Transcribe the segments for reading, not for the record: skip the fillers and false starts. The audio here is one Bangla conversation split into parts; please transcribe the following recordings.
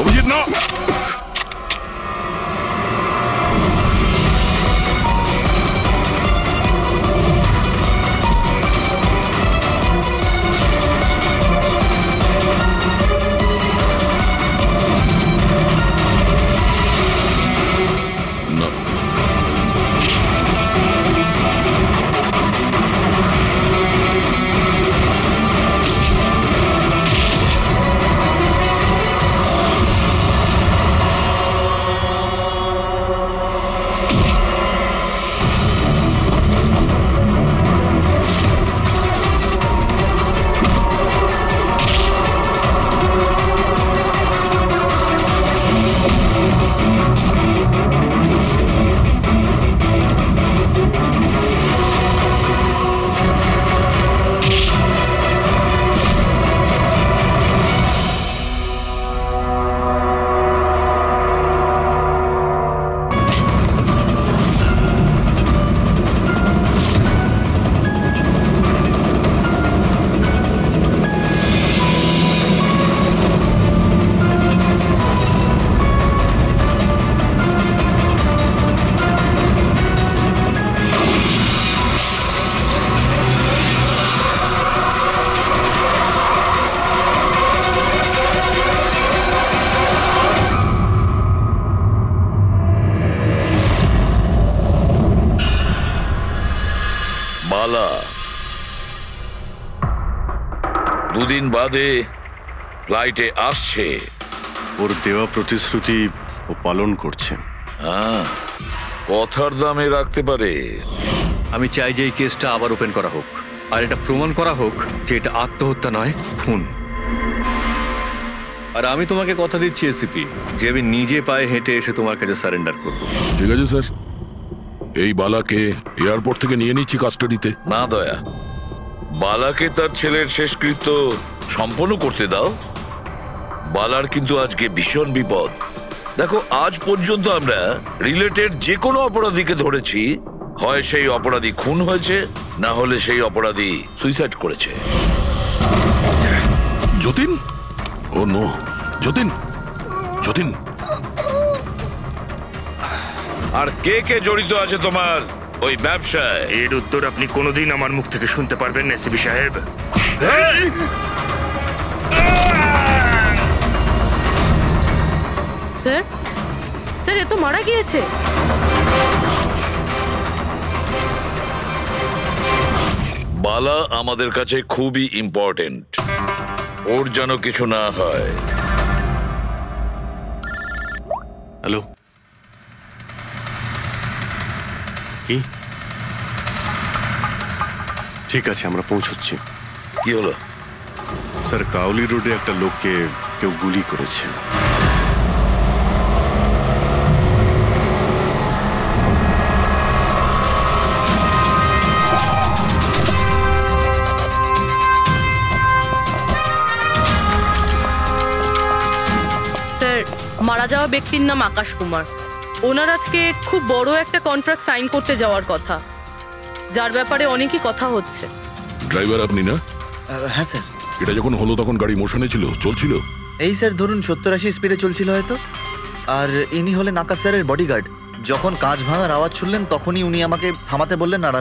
অভিজিৎ না, দুদিন বাদে ফ্লাইটে আসছে। ওর দেওয়া প্রতিশ্রুতি ও পালন করছে। কথার দামে রাখতে পারে। আমি চাই যে এই কেসটা আবার ওপেন করা হোক, আর এটা প্রমাণ করা হোক যে এটা আত্মহত্যা নয়, খুন। আর আমি তোমাকে কথা দিচ্ছি এসিপি, যে আমি নিজে পায়ে হেঁটে এসে তোমার কাছে সারেন্ডার করব। ঠিক আছে স্যার, এই বালাকে এয়ারপোর্ট থেকে নিয়ে নিচ্ছি কাস্টাডিতে। না দয়া, বালাকে তার ছেলের শেষকৃত্য সম্পন্ন করতে দাও। বালার কিন্তু আজকে ভীষণ বিপদ। দেখো, আজ পর্যন্ত আমরা রিলেটেড যে কোনো অপরাধীকে ধরেছি, হয় সেই অপরাধী খুন হয়েছে, না হলে সেই অপরাধী সুইসাইড করেছে। যতীন, ও নো, যতীন, যতীন। আর কে কে জড়িত আছে তোমার ওই ব্যবসায়? এর উত্তর আপনি কোনোদিন আমার মুখ থেকে শুনতে পারবেন না এসিপি সাহেব। স্যার, স্যার, এ তো মারা গিয়েছে। বালা আমাদের কাছে খুবই ইম্পর্টেন্ট, ওর যেন কিছু না হয়। হ্যালো, কি? ঠিক আছে, আমরা পৌঁছচ্ছি। কি হলো? স্যার, কাউলি রোডে একটা লোককে কেউ গুলি করেছে। মারা যাওয়া ব্যক্তির নাম আকাশ কুমার। ওনার আজকে খুব বড় একটা কন্ট্রাক্ট সাইন করতে যাওয়ার কথা, যার ব্যাপারে অনেকই কথা হচ্ছে। ড্রাইভার আপনি না? হ্যাঁ স্যার। এটা যখন হলো তখন গাড়ি মোশনে ছিল, চলছিল? এই স্যার ধরুন 70-80 স্পিডে চলছিল হয়তো। আর ইনি হলেন আকাশ স্যারের বডিগার্ড। যখন কাঁচ ভাঙার আওয়াজ শুনলেন তখনই উনি আমাকে থামাতে বললেন, আর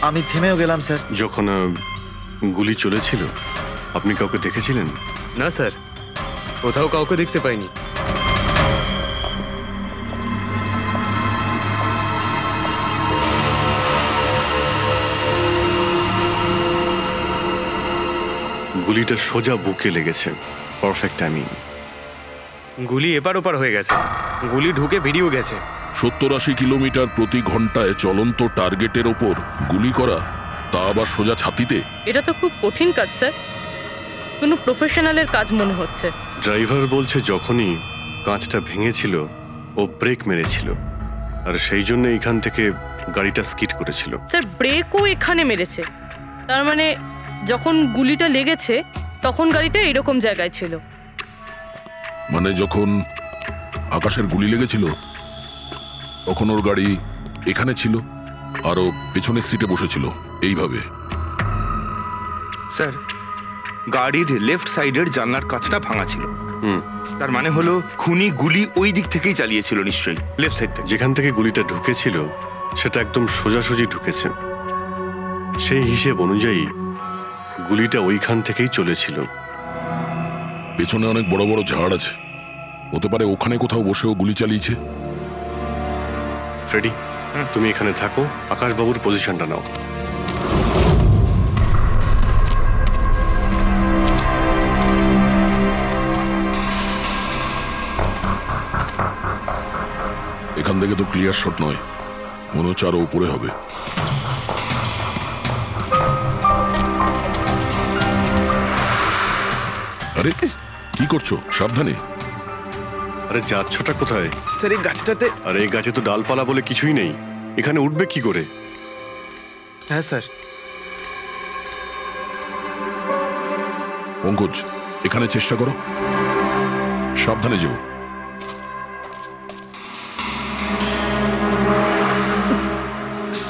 আমি থেমেও গেলাম স্যার। যখন গুলি চলেছিল আপনি কাউকে দেখেছিলেন? না স্যার, কোথাও কাউকে দেখতে পাইনি। গুলিটা সোজা বুকে লেগেছে, পারফেক্ট টাইমিং। গুলি এপার ওপার হয়ে গেছে, গুলি ঢুকে বেরিয়েও গেছে। 70-80 কিলোমিটার প্রতি ঘন্টায় চলন্ত টার্গেটের ওপর গুলি করা, তা আবার সোজা ছাতিতে। এটা তো খুব কঠিন কাজ স্যার, কোনো প্রফেশনালের কাজ মনে হচ্ছে। ড্রাইভার বলছে যখনই কাঁচটা ভেঙেছিল ও ব্রেক মেরেছিল, আর সেই জন্য এখান থেকে গাড়িটা স্কিড করেছিল। স্যার, ব্রেকও এখানে মেরেছে, তার মানে যখন গুলিটা লেগেছে তখন গাড়িটা এরকম জায়গায় ছিল। মানে যখন আকাশের গুলি লেগেছিল তখন ওর গাড়ি এখানে ছিল, আর ও পেছনের সিটে বসেছিল এইভাবে। স্যার, গাড়ির লেফট সাইডের জানলার কাঁচটা ভাঙা ছিল, তার মানে হলো খুনি গুলি ওই দিক থেকেই চালিয়েছিল নিশ্চয়ই, লেফট সাইড থেকে। যেখান থেকে গুলিটা ঢুকেছিল সেটা একদম সোজাসুজি ঢুকেছে। সেই হিসেব অনুযায়ী গুলিটা ওইখান থেকেই চলেছিল। পেছনে অনেক বড় বড় ঝাড় আছে, হতে পারে ওখানে কোথাও বসেও গুলি চালিয়েছে। ফ্রেডি, তুমি এখানে থাকো, আকাশবাবুর পজিশনটা নাও। এখান থেকে তো ক্লিয়ার শট নয়, মনে হচ্ছে আরো উপরে হবে। আরে কি করছো? সাবধানে। আরে যাচ্ছটা কোথায়? স্যার এই গাছটাতে। আরে এই গাছে তো ডালপালা বলে কিছুই নেই, এখানে উঠবে কি করে? হ্যাঁ স্যার। পঙ্কজ, এখানে চেষ্টা করো, সাবধানে যেও।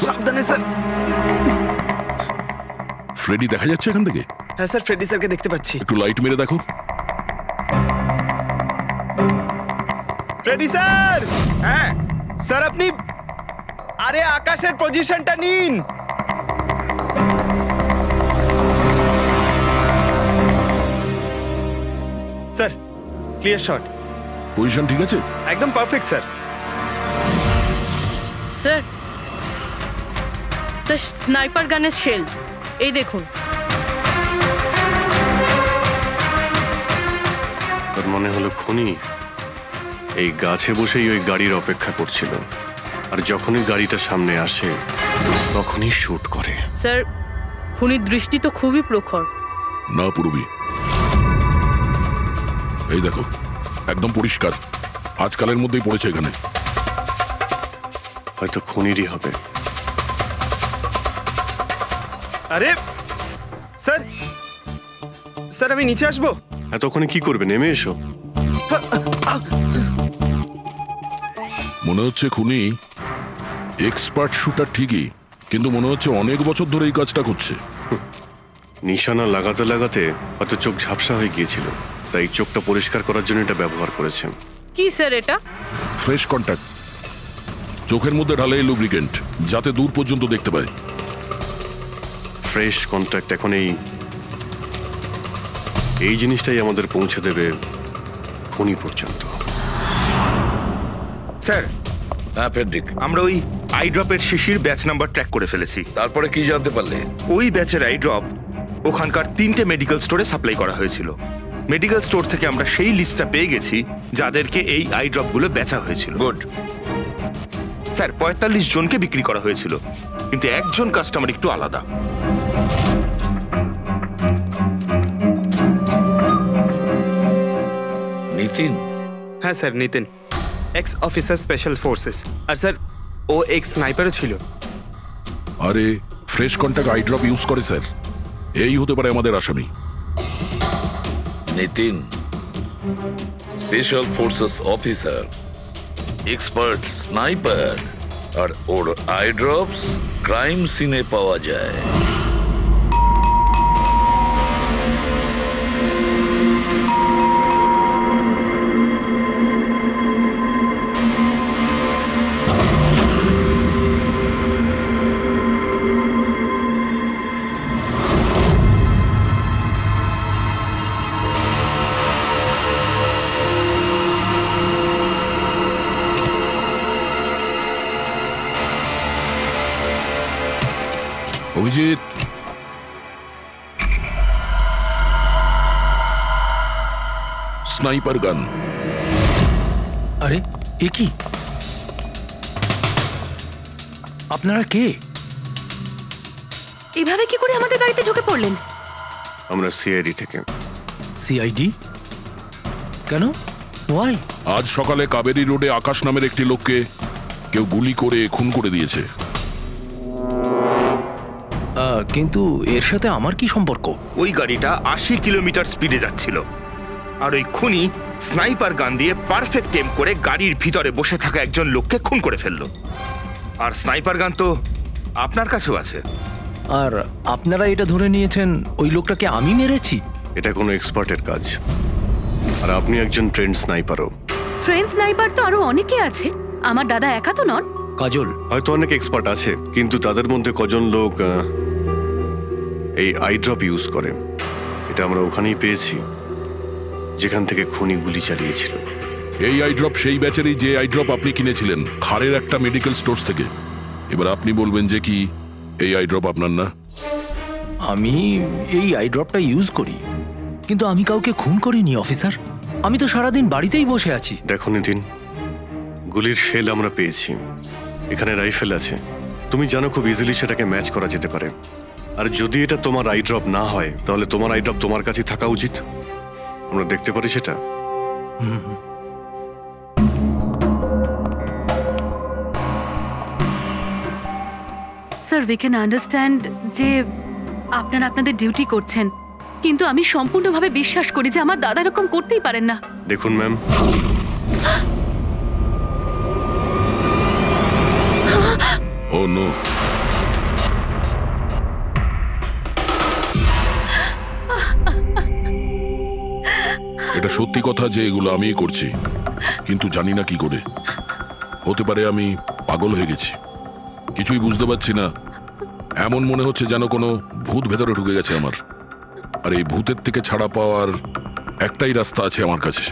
সাবধানে স্যার। ফ্রেডি দেখা যাচ্ছে এখান থেকে? হ্যাঁ স্যার, ফ্রেডি স্যারকে দেখতে পাচ্ছি। একটু লাইট মেরে দেখো। Freddie sir! হ্যাঁ স্যার, আপনি আরে আকাশের পজিশনটা নিন। Sir clear shot. পজিশন ঠিক আছে? একদম perfect sir. Sir, sir sniper গানের শেল এই দেখুন। তার মনে হলো খুনি এই গাছে বসেই ওই গাড়ির অপেক্ষা করছিল, আর যখনই গাড়িটা সামনে আসে তখনই শুট করে। স্যার, খুনির দৃষ্টি তো খুবই প্রখর। না পূর্বী, এই দেখো একদম পরিষ্কার, আজকালের মধ্যেই পড়েছে এখানে। হয়তো খুনিরই হবে। আরে স্যার, স্যার আমি নিচে আসবো? এতক্ষণে কি করবে? নেমে এসো। মনে হচ্ছে খুনি এক্সপার্ট শুটার ঠিকই, কিন্তু মনে হচ্ছে অনেক বছর ধরে এই কাজটা করছে। নিশানা লাগাতে লাগাতে হয়তো চোখ ঝাপসা হয়ে গিয়েছিল, তাই চোখটা পরিষ্কার করার জন্য এটা ব্যবহার করেছেন। কি স্যার এটা? ফ্রেশ কন্ট্যাক্ট, চোখের মধ্যে ঢালে লুব্রিকেন্ট, যাতে দূর পর্যন্ত দেখতে পায়। ফ্রেশ কন্ট্যাক্ট এখন এই জিনিসটাই আমাদের পৌঁছে দেবে খুনি পর্যন্ত। স্যার, হ্যাঁ ফেডরিক, আমরা ওই আই ড্রপের শিশির ব্যাচ নাম্বার ট্র্যাক করে ফেলেছি। তারপরে কি জানতে পারলে? ওই ব্যাচের আই ড্রপ ওখানকার 3টে মেডিকেল স্টোরে সাপ্লাই করা হয়েছিল। মেডিকেল স্টোর থেকে আমরা সেই লিস্টটা পেয়ে গেছি যাদেরকে এই আই ড্রপগুলো বেচা হয়েছিল। গুড। স্যার 45 জনকে বিক্রি করা হয়েছিল, কিন্তু একজন কাস্টমার একটু আলাদা। নিতিন? হ্যাঁ sir, Nitin, ex officer special forces. আর স্যার ও এক্স স্নাইপারও ছিল। আরে fresh contact eye drop use করে স্যার, এই হতে পারে আমাদের আসামি। Nitin special forces officer, expert sniper, আর ওর আই ড্রপস ক্রাইম সিনে পাওয়া যায়। অভিজিৎ, স্নাইপার গান। আরে এ কি? আপনারা কে? এভাবে কি করে আমাদের গাড়িতে ঢুকে পড়লেন? আমরা সিআইডি থেকে। সিআইডি? কেন? ওয়াই? আজ সকালে কাবেরী রোডে আকাশ নামের একটি লোককে কেউ গুলি করে খুন করে দিয়েছে। কিন্তু এর সাথে আমার কি সম্পর্ক? ওই গাড়িটা 80 কিলোমিটার স্পিডে যাচ্ছিল, আর ওই খুনি স্নাইপার গান দিয়ে পারফেক্ট এম করে গাড়ির ভিতরে বসে থাকা একজন লোককে খুন করে ফেললো। আর স্নাইপার গান তো আপনার কাছেও আছে। আর আপনারা এটা ধরে নিয়েছেন ওই লোকটাকে আমি মেরেছি? এটা কোনো এক্সপার্টের কাজ। আর আপনি একজন ট্রেন্ড স্নাইপারও। ট্রেন স্নাইপার তো আরো অনেকে আছে, আমার দাদা একা তো নন। কাজল, হয়তো অনেক এক্সপার্ট আছে, কিন্তু তাদের মধ্যে কজন লোক এই আই ড্রপ ইউজ করে। এটা আমরা ওখানেই পেয়েছি যেখান থেকে খুনি গুলি চালিয়েছিল। এই আই ড্রপ সেই ব্যাচেরই যে আই ড্রপ আপনি কিনেছিলেন খাড়ের একটা মেডিকেল স্টোর থেকে। এবার আপনি বলবেন যে কি এই আই ড্রপ আপনার না? আমি এই আই ড্রপটা ইউজ করি, কিন্তু আমি কাউকে খুন করিনি অফিসার। আমি তো সারাদিন বাড়িতেই বসে আছি। দেখো নিতিন, গুলির শেল আমরা পেয়েছি, এখানে রাইফেল আছে। তুমি জানো খুব ইজিলি সেটাকে ম্যাচ করা যেতে পারে। আর যদি এটা তোমার আই ড্রপ না হয়, তাহলে তোমার আই ড্রপ তোমার কাছে থাকা উচিত। আমরা দেখতে পারি সেটা। স্যার, উই ক্যান আন্ডারস্ট্যান্ড যে আপনারা আপনাদের ডিউটি করছেন, কিন্তু আমি সম্পূর্ণভাবে বিশ্বাস করি যে আমার দাদা এরকম করতেই পারেন না। দেখুন ম্যাম, ও নো, এটা সত্যি কথা যে এগুলো আমিই করছি, কিন্তু জানি না কি করে। হতে পারে আমি পাগল হয়ে গেছি, কিছুই বুঝতে পারছি না। এমন মনে হচ্ছে যেন কোনো ভূত ভেতরে ঢুকে গেছে আমার। আর এই ভূতের থেকে ছাড়া পাওয়ার একটাই রাস্তা আছে আমার কাছে।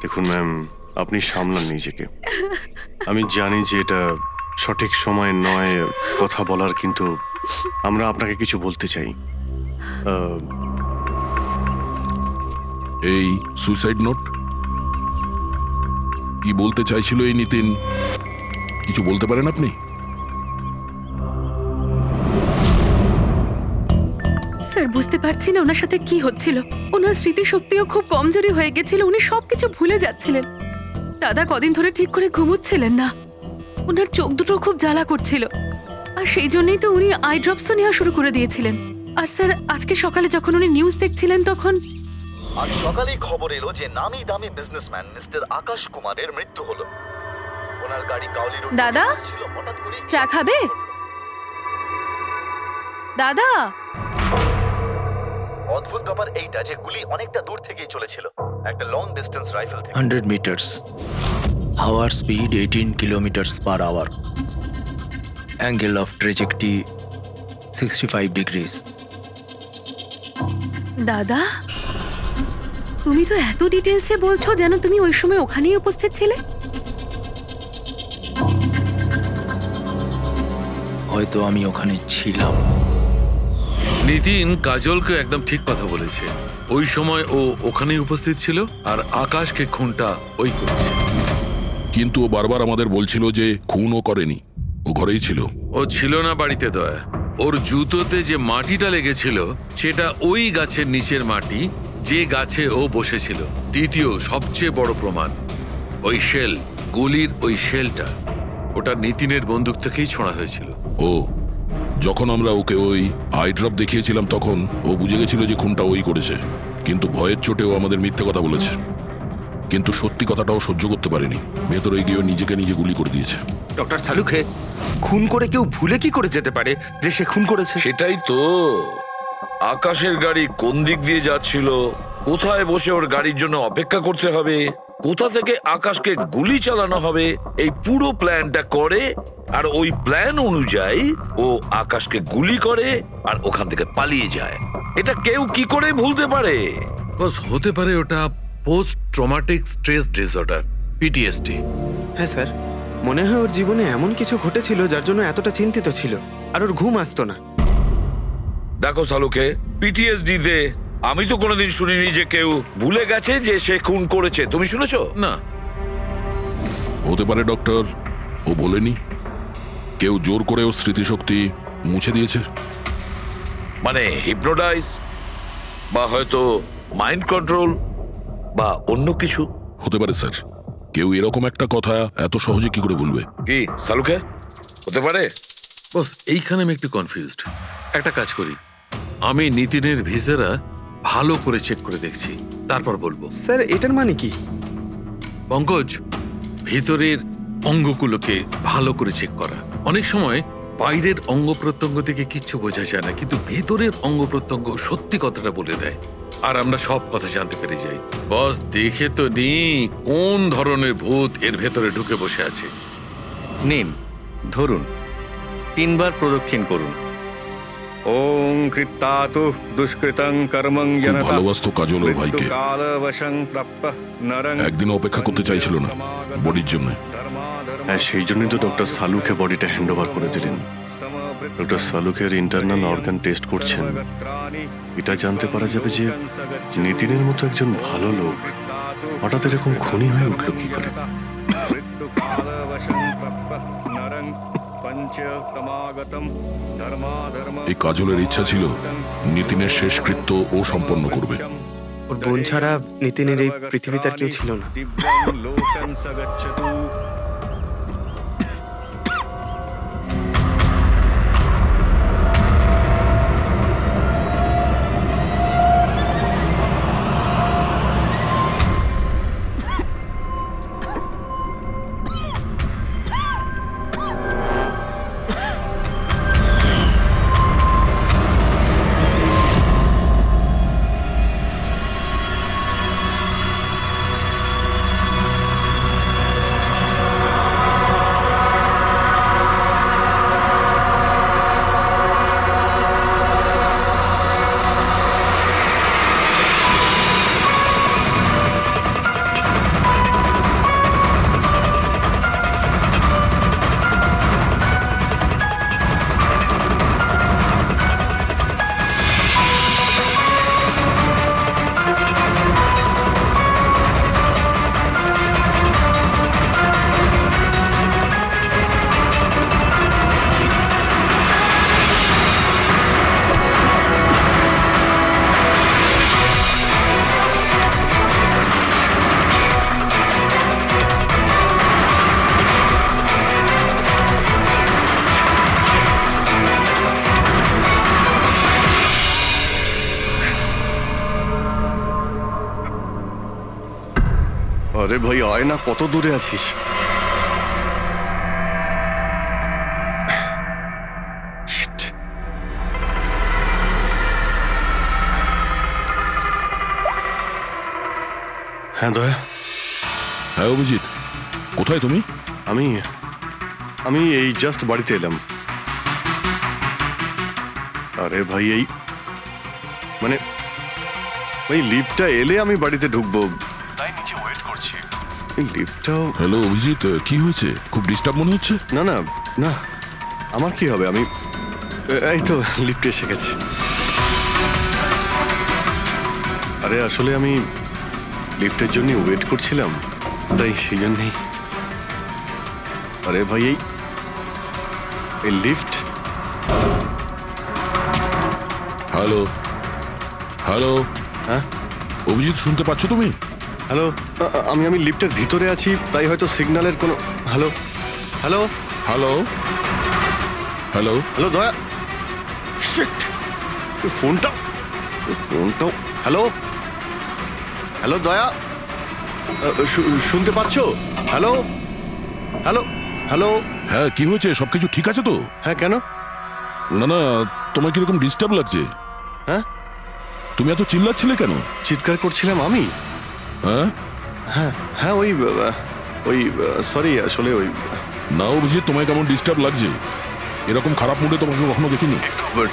দেখুন ম্যাম, আপনি সামলান নিজেকে। আমি জানি যে এটা সঠিক সময় নয় কথা বলার, কিন্তু আমরা আপনাকে কিছু বলতে চাই। এই সুইসাইড নোট কি বলতে চাইছিল এই নিতিন? কিছু বলতে পারেন আপনি? স্যার, বুঝতে পারছি না ওনার সাথে কি হচ্ছিল। ওনার স্মৃতিশক্তিও খুব কমজোরি হয়ে গেছিল, উনি সবকিছু ভুলে যাচ্ছিলেন। দাদা কদিন ধরে ঠিক করে ঘুমোচ্ছিলেন না, ওনার চোখ দুটো খুব জ্বালা করছিল। আর সেই জন্যই তো উনি আই ড্রপসও নেওয়া শুরু করে দিয়েছিলেন। আর স্যার, আজকে সকালে যখন উনি নিউজ দেখছিলেন তখন আজ সকালেই খবর এলো যে নামি দামি বিজনেসম্যান মিস্টার আকাশ কুমারের মৃত্যু হলো। ওনার গাড়ি কাউলি রোড দাদা, ছিল, হঠাৎ করে চা খাবে? দাদা, অদ্ভুত ব্যাপার এইটা যে গুলি অনেকটা দূর থেকেই চলেছিল, একটা লং ডিস্টেন্স রাইফেল থেকে। 100 মিটার্স, হাওয়ার speed 18 kilometres per hour, angle of trajectory 65 degrees. দাদা, তুমি তো এত ডিটেলসে বলছো যেন তুমি ওই সময় ওখানেই উপস্থিত ছিলে। হয়তো আমি ওখানে ছিলাম। নিতিন কাজলকে একদম ঠিক কথা বলেছে। ওই সময় ও ওখানেই উপস্থিত ছিল, আর আকাশকে খুনটা ওই করেছে। কিন্তু ও বারবার আমাদের বলছিল যে খুনও করেনি, ও ঘরেই ছিল। ও ছিল না বাড়িতে দয়া। ওর জুতোতে যে মাটিটা লেগেছিল সেটা ওই গাছের নিচের মাটি যে গাছে ও বসেছিল। দ্বিতীয় সবচেয়ে বড় প্রমাণ, ওই শেল, গুলির ওই শেলটা, ওটা নিতিনের বন্দুক থেকেই ছোঁড়া হয়েছিল। ও যখন আমরা ওকে ওই আই ড্রপ দেখিয়েছিলাম তখন ও বুঝে গেছিল যে খুনটা ওই করেছে, কিন্তু ভয়ের চোটেও আমাদের মিথ্যে কথা বলেছে। কিন্তু সত্যি কথাটাও সহ্য করতে পারেনি, ভেতরে গিয়ে নিজেকে নিজে গুলি করে দিয়েছে। ডক্টর সালুখে, খুন করে কেউ ভুলে কি করে যেতে পারে যে সে খুন করেছে? সেটাই তো, আকাশের গাড়ি কোন দিক দিয়ে যাচ্ছিল, কোথায় বসে ওর গাড়ির জন্য অপেক্ষা করতে হবে, কোথা থেকে আকাশকে গুলি চালানো হবে, এই পুরো প্ল্যানটা করে, আর ওই প্ল্যান অনুযায়ী ও আকাশকে গুলি করে আর ওখান থেকে পালিয়ে যায়। এটা কেউ কি করে ভুলতে পারে? বস, হতে পারে ওটা post traumatic stress disorder, PTSD. হ্যাঁ স্যার, মনে হয় ওর জীবনে এমন কিছু ঘটেছিল যার জন্য এতটা চিন্তিত ছিল, আর ওর ঘুম আসতো না। দেখো সালুকে, পিটিএসডি তে আমি তো কোনোদিন শুনিনি যে কেউ ভুলে গেছে যে সে খুন করেছে। তুমি শুনেছো? না। হতে পারে ডক্টর, ও বলেনি, কেউ জোর করে ওর স্মৃতিশক্তি মুছে দিয়েছে। মানে হিপনোটাইজ, বা হয়তো মাইন্ড কন্ট্রোল, বা অন্য কিছু হতে পারে স্যার। কেউ এরকম একটা কথা এত সহজে কি করে ভুলবে? কি সালুকে, হতে পারে? বস, এইখানে আমি একটু কনফিউজড। একটা কাজ করি, আমি নিতিনের ভিসারা ভালো করে চেক করে দেখছি, তারপর বলবো। স্যার, এটার মানে কি? পঙ্কজ, ভিতরের অঙ্গগুলোকে ভালো করে চেক করা, অনেক সময় বাইরের অঙ্গ প্রত্যঙ্গ থেকে কিচ্ছু বোঝা যায় না, কিন্তু ভেতরের অঙ্গ প্রত্যঙ্গ সত্যি কথাটা বলে দেয়, আর আমরা সব কথা জানতে পেরে যাই। বস, দেখে তো নি কোন ধরনের ভূত এর ভেতরে ঢুকে বসে আছে। নিন, ধরুন, 3 বার প্রদক্ষিণ করুন। ওং কৃত্তাতু দুষ্কৃতং কর্মং জনতা ভালোবাসতো কাজল ওর ভাইকে। কালবশং প্রাপ্যঃ নরং একদিন অপেক্ষা করতে চাইছিল না বডির জন্য। হ্যাঁ, সেই জন্যই তো ডক্টর সালুকে বডিটা হ্যান্ড ওভার করে দিলেন। ডক্টর সালুকের ইন্টারনাল অর্গান টেস্ট করছেন। এটা জানতে পারা যাবে যে নিতিনের মতো একজন ভালো লোক হঠাৎ এরকম খুনি হয়ে উঠল কি করে। এই কাজলের ইচ্ছা ছিল নিতিনের শেষকৃত্য ও সম্পন্ন করবে। ওর বোন ছাড়া নিতিনের এই পৃথিবীতে আর কেউ ছিল না। আরে ভাই, আয় না, কত দূরে আছিস? হ্যাঁ দয়া। হ্যাঁ অভিজিৎ, কোথায় তুমি? আমি আমি এই জাস্ট বাড়িতে এলাম। আরে ভাই, এই মানে ওই লিফটটা এলে আমি বাড়িতে ঢুকবো, তাই নিচে ওয়েট করছি। এই লিফটটাও। হ্যালো অভিজিৎ, কি হয়েছে? খুব ডিস্টার্ব মনে হচ্ছে। না না না, আমার কি হবে, আমি এই তো লিফটে এসে গেছি। আরে আসলে আমি লিফটের জন্য ওয়েট করছিলাম, তাই সেই জন্যেই। আরে ভাই, এই লিফট। হ্যালো হ্যালো, হ্যাঁ অভিজিৎ, শুনতে পাচ্ছ তুমি? হ্যালো, আমি লিফটের ভিতরে আছি, তাই হয়তো সিগন্যালের কোনো। Hello hello hello hello hello দয়া, ফোনটা হ্যালো হ্যালো দয়া, শুনতে পাচ্ছ? Hello hello hello. হ্যাঁ, কি হয়েছে? সবকিছু ঠিক আছে তো? হ্যাঁ, কেন? না না, তোমার কিরকম ডিস্টার্ব লাগছে? হ্যাঁ, তুমি এত চিল্লাচ্ছিলে কেন? চিৎকার করছিলাম আমি? হ্যাঁ হ্যাঁ হ্যাঁ, ওই সরি, আসলে ওই। না অভিজিৎ, তোমায় কেমন ডিস্টার্ব লাগছে? এরকম খারাপ মুডে তোমাকে কখনো দেখিনি।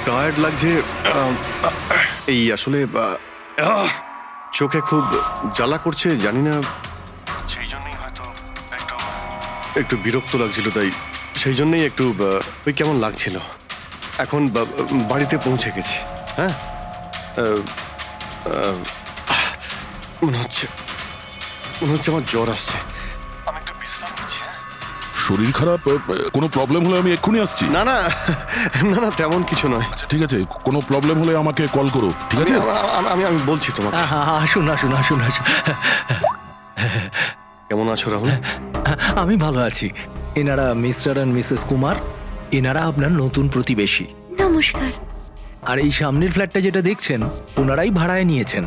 টায়ার্ড লাগছে, এই আসলে চোখে খুব জ্বালা করছে, জানি না, সেই জন্যই হয়তো একটু বিরক্ত লাগছিল, তাই সেই জন্যই একটু ওই কেমন লাগছিল। এখন বাড়িতে পৌঁছে গেছি। হ্যাঁ, মনে হচ্ছে আমার জ্বর আসছে। আমি একটু বিশ্রাম নিচ্ছি। শরীর খারাপ? কোনো প্রবলেম হলে আমি এক্ষুনি আসছি। না না না না, তেমন কিছু নয়। ঠিক আছে, কোনো প্রবলেম হলে আমাকে কল করো, ঠিক আছে? আমি বলছি তোমাকে। আসুন আসুন আসুন আসুন। কেমন আছো রাহুল? আমি ভালো আছি। এনারা মিস্টার অ্যান্ড মিসেস কুমার, এনারা আপনার নতুন প্রতিবেশী। নমস্কার। আর এই সামনের ফ্ল্যাটটা যেটা দেখছেন, ওনারাই ভাড়ায় নিয়েছেন।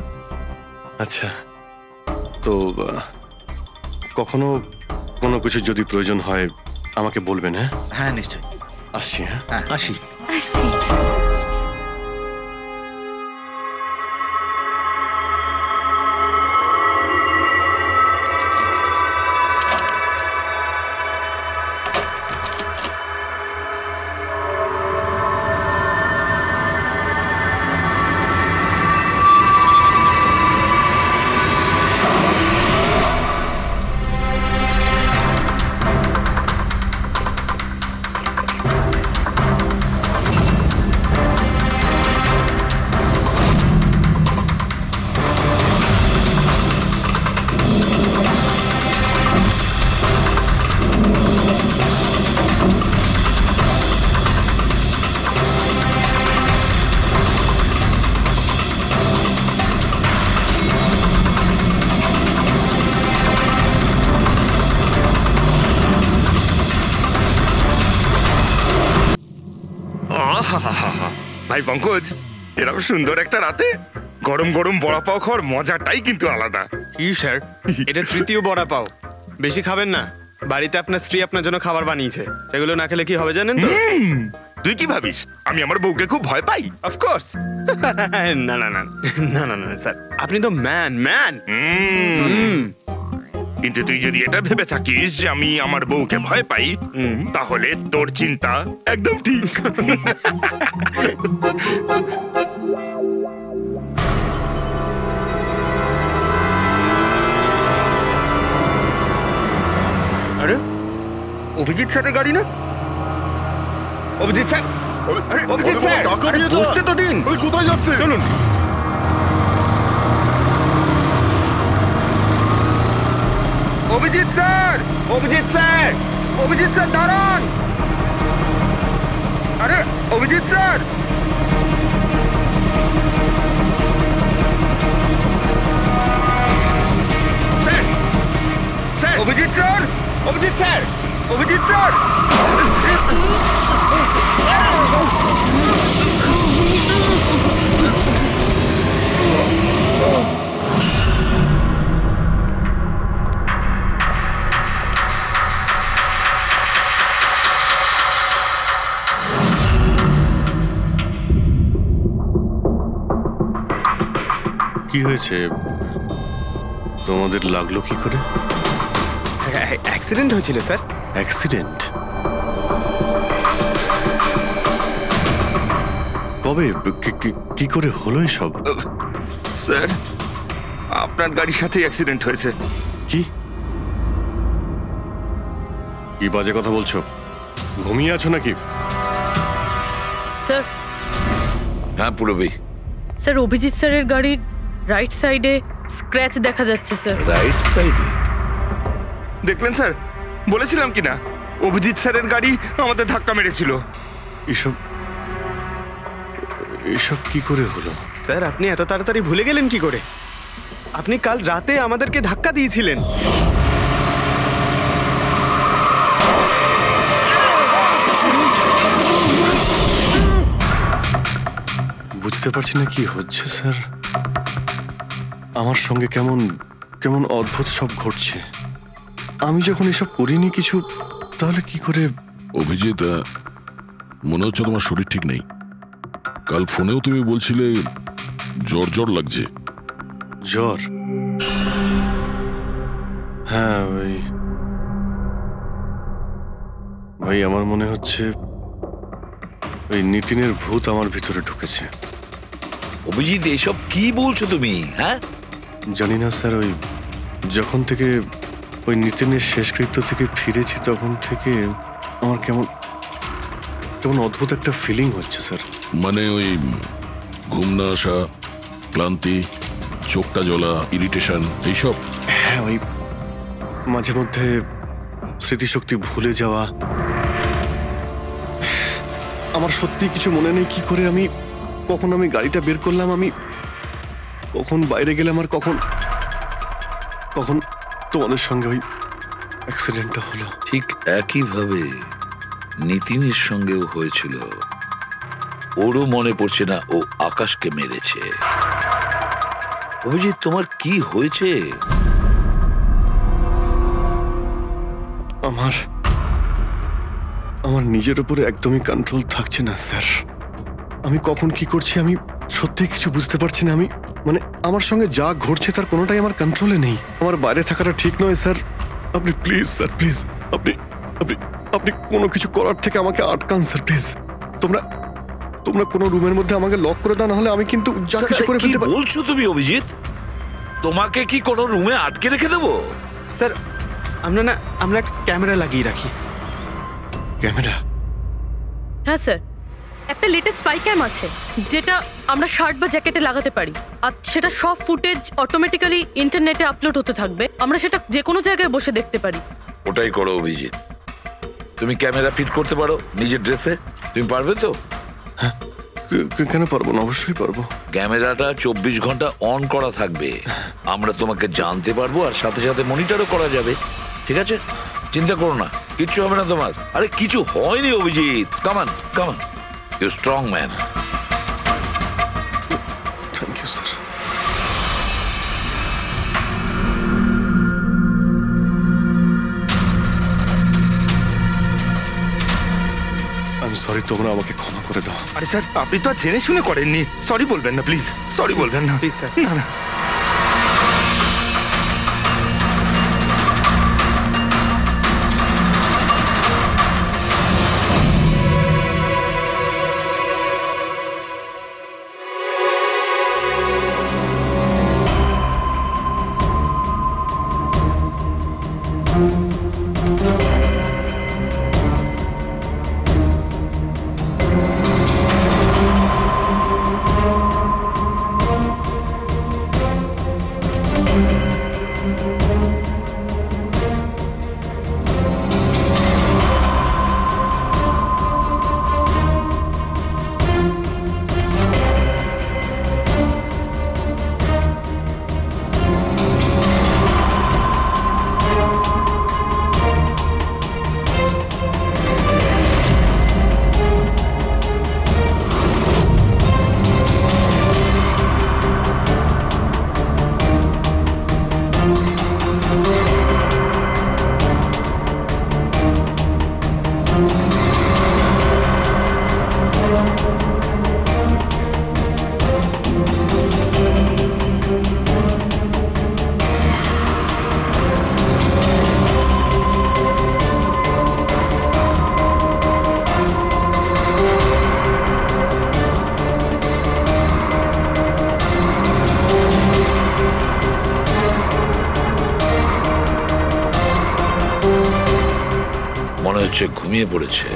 আচ্ছা, তো কখনো কোনো কিছু যদি প্রয়োজন হয় আমাকে বলবেন। হ্যাঁ হ্যাঁ, নিশ্চয়ই। আসছি। হ্যাঁ আসি। আসছি। ভাই পঙ্কজ, এরকম সুন্দর একটা রাতে গরম গরম বড়া পাও খাওয়ার মজাটাই কিন্তু আলাদা। কি স্যার, এটা তৃতীয় বড়া পাও। বেশি খাবেন না, বাড়িতে আপনার স্ত্রী আপনার জন্য খাবার বানিয়েছে, এগুলো না খেলে কি হবে জানেন তো? তুই কি ভাবিস আমি আমার বউকে খুব ভয় পাই? অফকোর্স। না না না না না না স্যার, আপনি তো ম্যান। কিন্তু তুই যদি এটা ভেবে থাকিস যে আমি আমার বউকে ভয় পাই, তাহলে তোর চিন্তা একদম ঠিক। আরে অভিজিৎ স্যারের গাড়ি না? অভিজিৎ স্যার, আরে অভিজিৎ স্যার, বসতে তো দিন। কোথায় যাচ্ছে? চলুন। Abhijit sir, Abhijit sir, Abhijit sir দাঁড়ান। আরে Abhijit sir, sir, sir, Abhijit sir, Abhijit sir, Abhijit sir. কি হয়েছে? তোমাদের লাগলো কি করে? অ্যাক্সিডেন্ট হয়েছিল স্যার। অ্যাক্সিডেন্ট? কবে? কি করে হলো এসব? স্যার, আপনার গাড়ির সাথে অ্যাক্সিডেন্ট হয়েছে। কি কি বাজে কথা বলছো? ঘুমিয়ে আছো নাকি? স্যার, হ্যাঁ পুরবি। স্যার অভিজিৎ স্যারের গাড়ির রাইট সাইডে স্ক্র্যাচ দেখা যাচ্ছে স্যার। রাইট সাইডে? দেখলেন স্যার, বলেছিলাম কি না অভিজিৎ স্যারের গাড়ি আমাদের ধাক্কা মেরেছিল। এসব এসব কি করে হলো? স্যার, আপনি এত তাড়াতাড়ি ভুলে গেলেন কি করে? আপনি কাল রাতে আমাদেরকে ধাক্কা দিয়েছিলেন। বুঝতে পারছি না কি হচ্ছে স্যার। আমার সঙ্গে কেমন কেমন অদ্ভুত সব ঘটছে। আমি যখন এসব করিনি কিছু, তাহলে কি করে? অভিজিৎ, মনে হচ্ছে তোমার শরীর ঠিক নেই। কাল ফোনেও তুমি বলছিলে জ্বর জ্বর লাগছে। জ্বর? হ্যাঁ ভাই, আমার মনে হচ্ছে ওই নিতিনের ভূত আমার ভিতরে ঢুকেছে। অভিজিৎ, এসব কি বলছো তুমি? হ্যাঁ জানি না স্যার, ওই যখন থেকে ওই নিতিনের শেষকৃত্য থেকে ফিরেছি তখন থেকে আমার কেমন কেমন অদ্ভুত একটা ফিলিং হচ্ছে স্যার। মানে ওই ঘুম না আসা, ক্লান্তি, চোখটা জ্বলা, ইরিটেশন, এইসব? হ্যাঁ, ওই মাঝে মধ্যে স্মৃতিশক্তি ভুলে যাওয়া। আমার সত্যি কিছু মনে নেই কি করে আমি কখন আমি গাড়িটা বের করলাম, আমি কখন বাইরে গেলাম, আর কখন কখন তোমাদের সঙ্গে ওই অ্যাক্সিডেন্টটা হলো। ঠিক একইভাবে নিতিনের সঙ্গেও হয়েছিল। ওরও মনে পড়ছে না ও আকাশকে মেরেছে। অভিজিৎ, তোমার কি হয়েছে? আমার নিজের উপরে একদমই কন্ট্রোল থাকছে না স্যার। আমি কখন কি করছি আমি সত্যি কিছু বুঝতে পারছি না। আমি মানে আমার সঙ্গে যা ঘটছে তার কোনোটাই আমার কন্ট্রোলে নেই। আমার বাইরে থাকাটা ঠিক নয় স্যার। আপনি প্লিজ স্যার, প্লিজ আপনি আপনি আপনি কোনো কিছু করার থেকে আমাকে আটকান স্যার প্লিজ। তোমরা তোমরা কোনো রুমের মধ্যে আমাকে লক করে দাও, না হলে আমি কিন্তু যা কিছু করে ফেলতে পারি। বলছো তুমি অভিজিৎ? তোমাকে কি কোনো রুমে আটকে রেখে দেবো? স্যার আমরা একটা ক্যামেরা লাগিয়ে রাখি। ক্যামেরা? হ্যাঁ স্যার, একটা লেটেস্ট স্পাই ক্যাম আছে যেটা আমরা শার্ট বা জ্যাকেটে লাগাতে পারি, আর সেটা সব ফুটেজ অটোমেটিক্যালি ইন্টারনেটে আপলোড হতে থাকবে। আমরা সেটা যে কোনো জায়গায় বসে দেখতে পারি। ওটাই করো অভিজিৎ। তুমি ক্যামেরা ফিট করতে পারো নিজের ড্রেসে? তুমি পারবে তো? কেন পারবো না, অবশ্যই পারবো। ক্যামেরাটা 24 ঘন্টা অন করা থাকবে, আমরা তোমাকে জানতে পারবো, আর সাথে সাথে মনিটরও করা যাবে। ঠিক আছে, চিন্তা করো না, কিচ্ছু হবে না তোমার। আরে কিছু হয়নি Abhijit, come on come on, you strong man. Thank you sir. আমি সরি, তোমরা আমাকে ক্ষমা করে দাও। আরে স্যার, আপনি তো আর জেনে শুনে করেননি। সরি বলবেন না প্লিজ, সরি বলবেন না প্লিজ স্যার। না না, মনে হচ্ছে ঘুমিয়ে পড়েছে।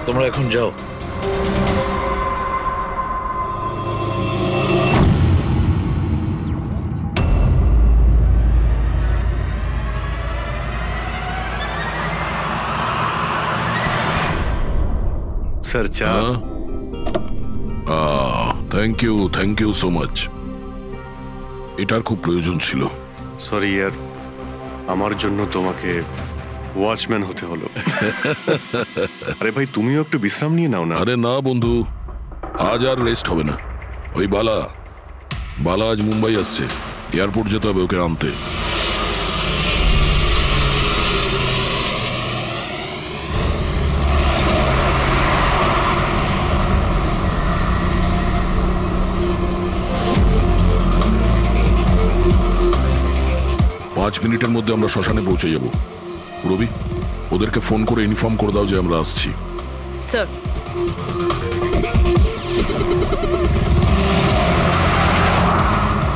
তোমরা এখন যাও। স্যার চা। Thank you so much. এটার খুব প্রয়োজন ছিল। সরি ইয়ার, আমার জন্য তোমাকে ওয়াচম্যান হতে হলো। আরে ভাই, তুমিও একটু বিশ্রাম নিয়ে নাও না। আরে না বন্ধু, আজ আর রেস্ট হবে না। ওই বালা আজ মুম্বাই আসছে, এয়ারপোর্ট যেতে হবে ওকে আনতে। পাঁচ মিনিটের মধ্যে আমরা শ্মশানে পৌঁছে যাব। রবি, ওদেরকে ফোন করে ইনফর্ম করে দাও যে আমরা আসছি। স্যার,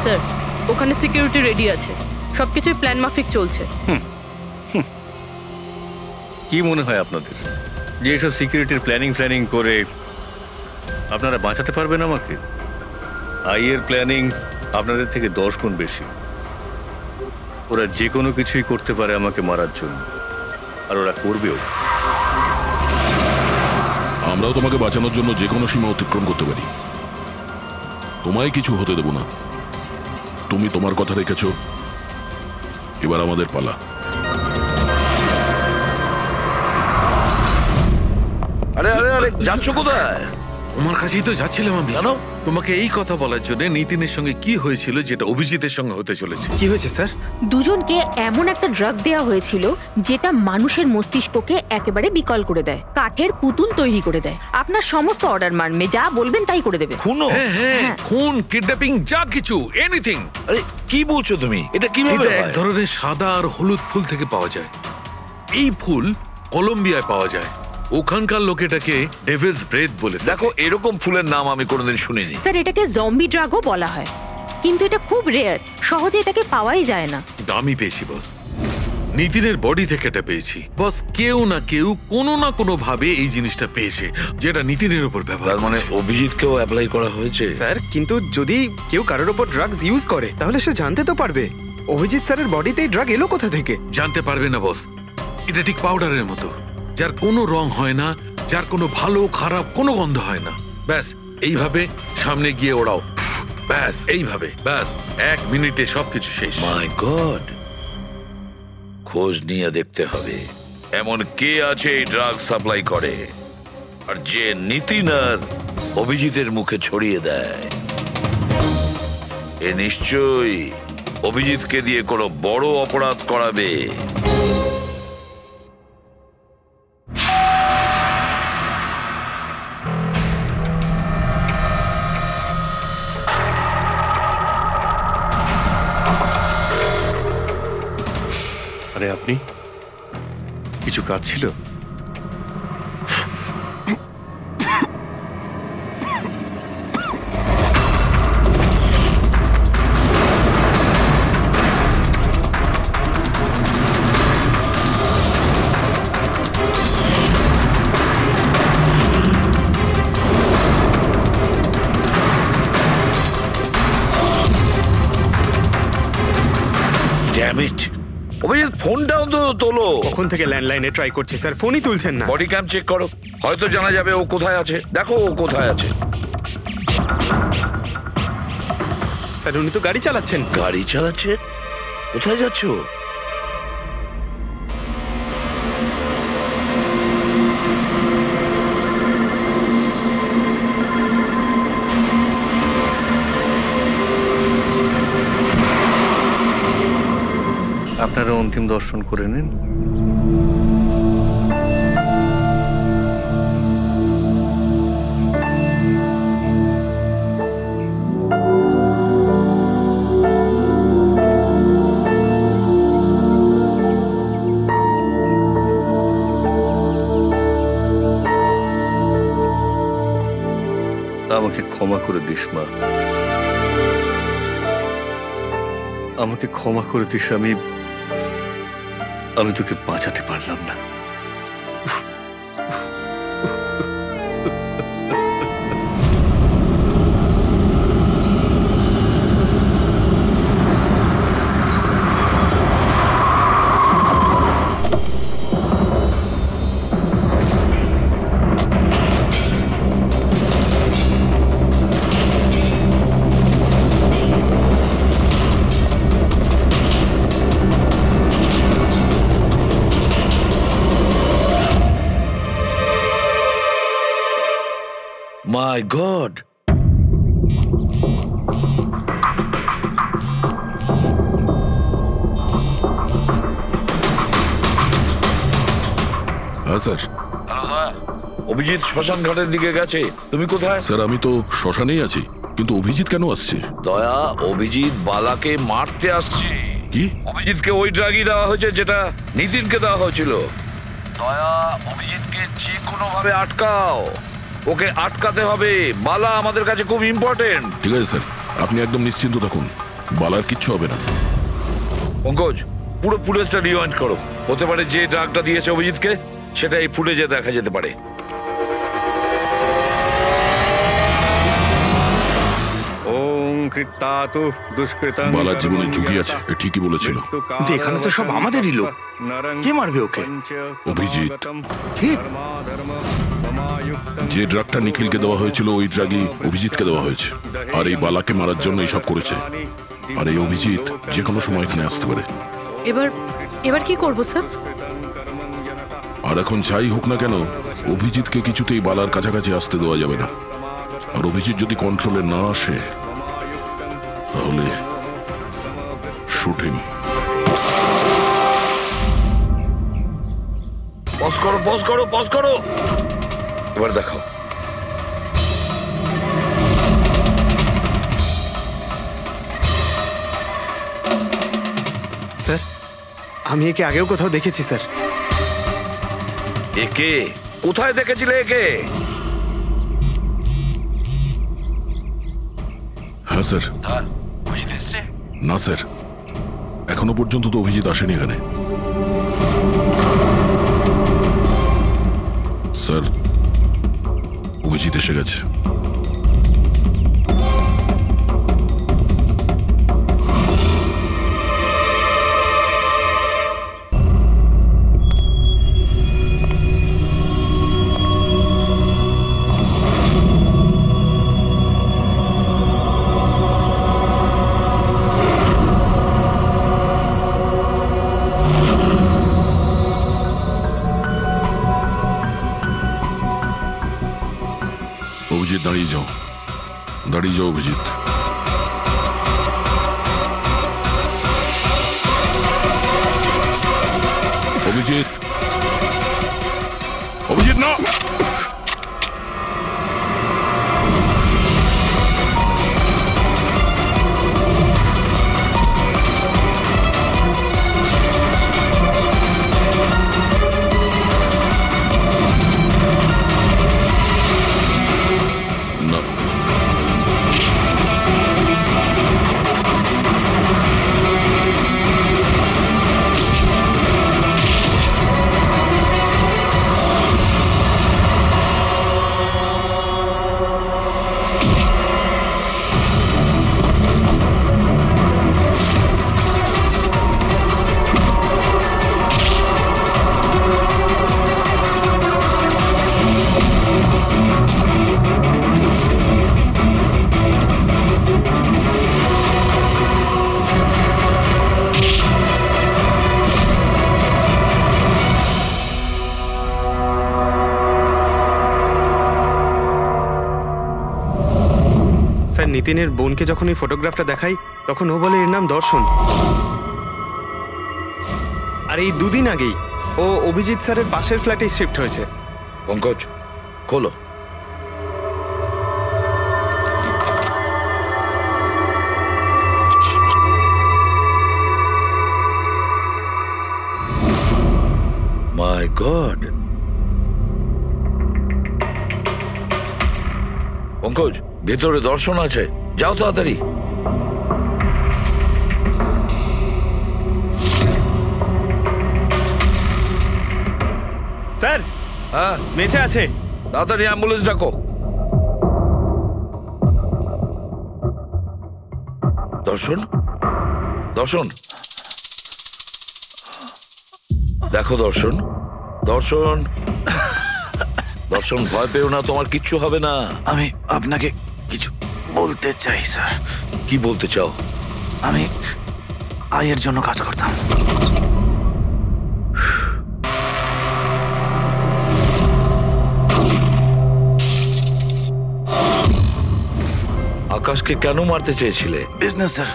স্যার ওখানে সিকিউরিটি রেডি আছে, সবকিছুই প্ল্যান মাফিক চলছে। কি মনে হয় আপনাদের যে এসব সিকিউরিটির প্ল্যানিং করে আপনারা বাঁচাতে পারবেন আমাকে? আইয়ের প্ল্যানিং আপনাদের থেকে 10 গুণ বেশি। ওরা যে কোনো কিছুই করতে পারে আমাকে মারার জন্য, আর ওরা করবেও। আমরাও তোমাকে বাঁচানোর জন্য যে কোনো সীমা অতিক্রম করতে পারি। তোমায় কিছু হতে দেব না। তুমি তোমার কথা রেখেছ, এবার আমাদের পালা। আরে আরে আরে, যাচ্ছ কোথায়? তোমার কাছেই তো যাচ্ছিলাম আমি। কেন? তোমাকে এই কথা বলার জন্য নিতিনের সঙ্গে কি হয়েছিল যেটা অভিজিতের সঙ্গে হতে চলেছে। কি হয়েছে স্যার? দুজনকে এমন একটা ড্রাগ দেওয়া হয়েছিল যেটা মানুষের মস্তিষ্ককে একেবারে বিকল করে দেয়, কাঠের পুতুল তৈরি করে দেয়। আপনার সমস্ত অর্ডার মানবে, যা বলবেন তাই করে দেবে। খুনো? হ্যাঁ, খুন, কিডন্যাপিং, যা কিছু, এনিথিং। আরে কি বলছো তুমি? এটা কিভাবে এটা এক হয়? ধরনের সাদা আর হলুদ ফুল থেকে পাওয়া যায়। এই ফুল কলম্বিয়ায় পাওয়া যায়। ওখানকার লোক এটাকে ডেভিলস ব্রেথ বলে। দেখো, এরকম ফুলের নাম আমি কোনোদিন শুনিনি। স্যার, এটাকে জম্বি ড্রাগও বলা হয়, কিন্তু এটা খুব রেয়ার, সহজে এটাকে পাওয়াই যায় না। দামি পেয়েছি বস, নিতিনের বডি থেকে এটা পেয়েছি বস। কেউ না কেউ কোনো না কোনো ভাবে এই জিনিসটা পেয়েছে যেটা নিতিনের উপর ব্যবহার। তার মানে অভিজিৎকেও অ্যাপ্লাই করা হয়েছে? স্যার, কিন্তু যদি কেউ কারোর ওপর ড্রাগস ইউজ করে তাহলে সে জানতে তো পারবে অভিজিৎ স্যারের বডিতে এই ড্রাগ এলো কোথা থেকে। জানতে পারবে না বস, এটা ঠিক পাউডারের মতো, যার কোনো রং হয় না, যার কোনো ভালো খারাপ কোনো গন্ধ হয় না। ব্যাস এইভাবে সামনে গিয়ে ওড়াও, ব্যাস এইভাবে, ব্যাস 1 মিনিটে সবকিছু শেষ। মাই গড, খোঁজ নিয়ে দেখতে হবে এমন কে আছে এই ড্রাগ সাপ্লাই করে আর যে নিতিন আর অভিজিতের মুখে ছড়িয়ে দেয়। এ নিশ্চয়ই অভিজিৎকে দিয়ে কোনো বড় অপরাধ করাবে। আরে আপনি, কিছু কাজ ছিল? ড্যাম ইট, অভিজিৎ ফোনটাও তো তোলো। কখন থেকে ল্যান্ডলাইনে ট্রাই করছি স্যার, ফোনই তুলছেন না। বডি ক্যাম চেক করো, হয়তো জানা যাবে ও কোথায় আছে। দেখো ও কোথায় আছে। স্যার, উনি তো গাড়ি চালাচ্ছেন। গাড়ি চালাচ্ছে? কোথায় যাচ্ছ? আপনারা অন্তিম দর্শন করে নিন। আমাকে ক্ষমা করে দিস মা, আমাকে ক্ষমা করে দিস। আমি তোকে বাঁচাতে পারলাম না। মাই গড, হ্যাঁ স্যার। অভিজিৎ শ্মশান ঘাটের দিকে গেছে। তুমি কোথায়? স্যার আমি তো শ্মশানেই আছি, কিন্তু অভিজিৎ কেন আসছে? দয়া, অভিজিৎ বালাকে মারতে আসছে। কি? অভিজিৎকে ওই ড্রাগই দেওয়া হয়েছে যেটা নিতিনকে দেওয়া হয়েছিল। দয়া, অভিজিৎকে যে কোনো ভাবে আটকাও, ওকে আটকাতে হবে। বালা আমাদের কাছে খুব ইম্পর্টেন্ট। ঠিক আছে স্যার, আপনি একদম নিশ্চিন্ত থাকুন, বালার কিচ্ছু হবে না। পঙ্কজ, পুরো ফুটেজটা রিওয়াইন্ড করো। হতে পারে যে ড্রাগটা দিয়েছে অভিজিৎকে সেটা এই ফুটেজে দেখা যেতে পারে। বালার জীবনে ঝুঁকি আছে, এ ঠিকই বলেছিল। কিন্তু এখানে তো সব আমাদেরই লোক, কে মারবে ওকে? অভিজিৎ। কি? যে ড্রাগটা নিখিলকে দেওয়া হয়েছিল ওই ড্রাগই অভিজিৎকে দেওয়া হয়েছে, আর এই বালাকে মারার জন্য এইসব করেছে। আর এই অভিজিৎ যে কোনো সময় এখানে আসতে পারে। এবার কি করব স্যার? আর এখন যাই হোক না কেন, অভিজিৎকে কিছুতেই বালার কাছাকাছি আসতে দেওয়া যাবে না। আর অভিজিৎ যদি কন্ট্রোলে না আসে তাহলে শুট হিম। পজ করো, পজ করো, পজ করো। এবার দেখাও। স্যার, আমি একে আগেও কোথাও দেখেছি স্যার। একে কোথায় দেখেছিলে একে? হ্যাঁ স্যার। না স্যার, এখনো পর্যন্ত তো অভিজিৎ আসেনি এখানে। স্যার, অভিজিৎ এসে গেছে। অভিজিৎ দাঁড়িয়ে যাও, দাঁড়িয়ে যাও অভিজিৎ। অভিজিৎ, অভিজিৎ না। স্যার, নিতিনের বোনকে যখন এই ফটোগ্রাফটা দেখাই তখন ও বলে এর নাম দর্শন। আর এই দুদিন আগেই ও অভিজিৎ স্যারের পাশের ফ্ল্যাটে শিফট হয়েছে। পঙ্কজ, খোলো। মাই গড, পঙ্কজ, ভেতরে দর্শন আছে, যাও তাড়াতাড়ি। স্যার, হ্যাঁ বেঁচে আছে। তাড়াতাড়ি অ্যাম্বুলেন্স ডাকো। দর্শন, দর্শন, দেখো দর্শন, দর্শন, দর্শন, ভয় পেও না, তোমার কিচ্ছু হবে না। আমি আপনাকে কিছু বলতে চাই স্যার। কি বলতে চাও? আমি আয়ের জন্য কাজ করতাম। আকাশকে কেন মারতে চেয়েছিলে? বিজনেস স্যার,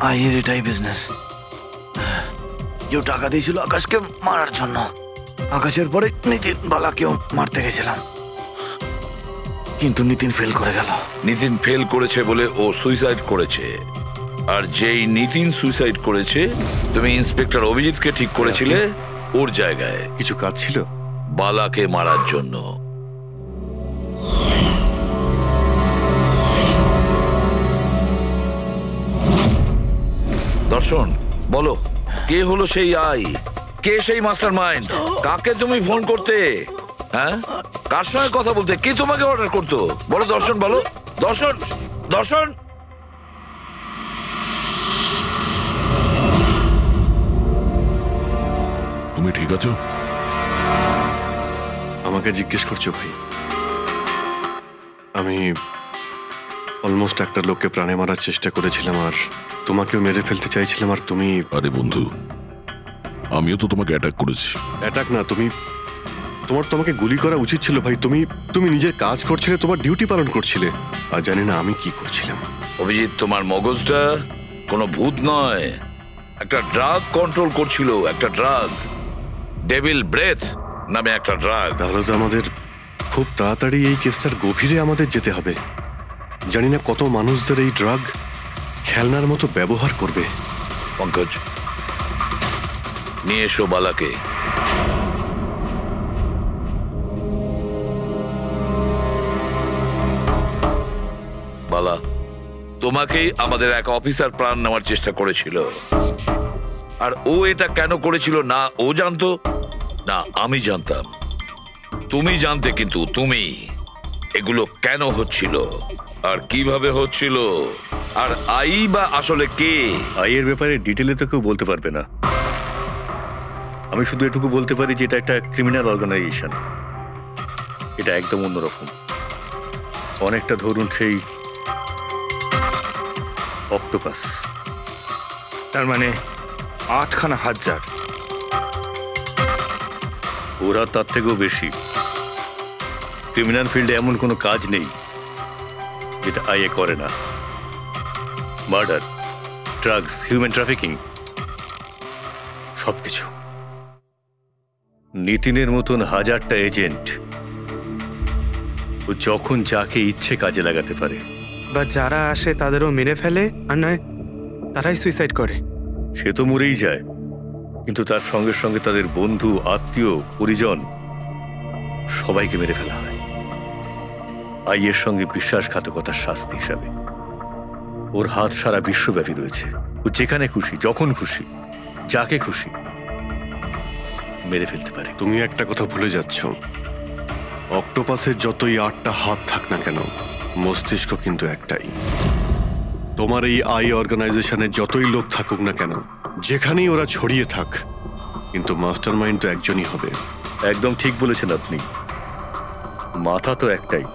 আয়ের এটাই বিজনেস। কেউ টাকা দিয়েছিল আকাশকে মারার জন্য। আকাশের পরে নিতিন বালাকেও মারতে গেছিলাম, কিন্তু নিতিন ফেল করে গেল। নিতিন ফেল করেছে বলে ও সুইসাইড করেছে। আর যেই নিতিন সুইসাইড করেছে, তুমি ইন্সপেক্টর অভিজিৎকে ঠিক করেছিলে ওর জায়গায়। কিছু কাজ ছিল বালাকে মারার জন্য। দর্শন, বলো, কে হলো সেই আই? কে সেই মাস্টার মাইন্ড? কাকে তুমি ফোন করতে? হ্যাঁ, কার সঙ্গে কথা বলতে? কে তোমাকে অর্ডার করতো? বলো দর্শন, বলো দর্শন, দর্শন। তুমি ঠিক আছো? আমাকে জিজ্ঞেস করছো ভাই? আমি অলমোস্ট একটা লোককে প্রাণে মারার চেষ্টা করেছিলাম, আর তোমাকেও মেরে ফেলতে চাইছিলাম, আর তুমি... আরে বন্ধু, আমিও তো তোমাকে অ্যাটাক করেছি। অ্যাটাক না, তুমি তোমার তো আমাকে গুলি করা উচিত ছিল ভাই। তুমি নিজের কাজ করছিলে, তোমার ডিউটি পালন করছিলে, আর জানি না আমি কি করছিলাম। অভিজিৎ, তোমার মগজটা কোনো ভূত নয়, একটা ড্রাগ কন্ট্রোল করছিল, একটা ড্রাগ, ডেভিল ব্রেথ নামে একটা ড্রাগ। তাহলে তো আমাদের খুব তাড়াতাড়ি এই কেসটার গভীরে আমাদের যেতে হবে। জানি না কত মানুষদের এই ড্রাগ খেলনার মতো ব্যবহার করবে। পঙ্কজ, নিয়ে এসো বালাকে। বালা, তোমাকেই আমাদের এক অফিসার প্রাণ নেওয়ার চেষ্টা করেছিল, আর ও এটা কেন করেছিল না ও জানতো না আমি জানতাম। তুমি জানতে, কিন্তু তুমি এগুলো কেন হচ্ছিল আর কিভাবে হচ্ছিল, আর আই বা আসলে কে? আইয়ের ব্যাপারে ডিটেলে তো কেউ বলতে পারবে না। আমি শুধু এটুকু বলতে পারি যে এটা একটা ক্রিমিনাল অর্গানাইজেশন। এটা একদম অন্যরকম, অনেকটা ধরুন সেই অক্টোপাস। তার মানে 8খানা হাজার। ওরা তার থেকেও বেশি। ক্রিমিনাল ফিল্ডে এমন কোনো কাজ নেই যেটা আইএ করে না। মার্ডার, ড্রাগস, হিউম্যান ট্রাফিকিং, সবকিছু। নিতিনের মতন হাজারটা এজেন্ট, ও যখন যাকে ইচ্ছে কাজে লাগাতে পারে। বা যারা আসে তাদেরও মেরে ফেলে, আর নয় তারাই সুইসাইড করে। সে তো মরেই যায়, কিন্তু তার সঙ্গে সঙ্গে তাদের বন্ধু, আত্মীয়, পরিজন সবাইকে মেরে ফেলা হয় আইয়ের সঙ্গে বিশ্বাসঘাতকতার শাস্তি হিসাবে। ওর হাত সারা বিশ্বব্যাপী রয়েছে। ও যেখানে খুশি, যখন খুশি, যাকে খুশি মেরে ফেলতে পারে। তুমি একটা কথা ভুলে যাচ্ছ, অক্টোপাসের যতই 8টা হাত থাক না কেন, মস্তিষ্ক কিন্তু একটাই। তোমার এই আই অর্গানাইজেশনে যতই লোক থাকুক না কেন, যেখানেই ওরা ছড়িয়ে থাক, কিন্তু মাস্টার মাইন্ড তো একজনই হবে। একদম ঠিক বলেছেন আপনি। মাথা তো একটাই,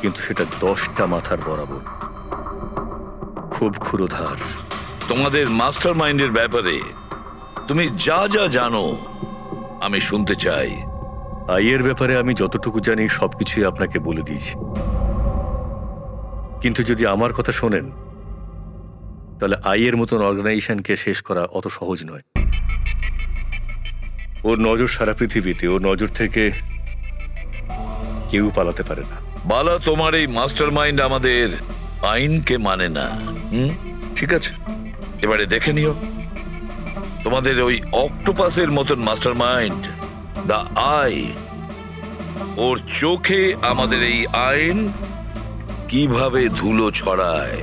কিন্তু সেটা 10টা মাথার বরাবর, খুব ক্ষুরোধার। তোমাদের মাস্টার মাইন্ডের ব্যাপারে তুমি যা যা জানো আমি শুনতে চাই। আইয়ের ব্যাপারে আমি যতটুকু জানি সবকিছুই আপনাকে বলে দিয়েছি, কিন্তু যদি আমার কথা শোনেন তাহলে আইয়ের মতন অর্গানাইজেশনকে শেষ করা অত সহজ নয়। ওর নজর সারা পৃথিবীতে, ওর নজর থেকে কেউ পালাতে পারে না। বালা, তোমার এই মাস্টার মাইন্ড আমাদের আইনকে মানে না। ঠিক আছে, এবারে দেখে নিও তোমাদের ওই অক্টোপাসের মতন মাস্টার মাইন্ড, দা আই, ওর চোখে আমাদের এই আইন কিভাবে ধুলো ছড়ায়।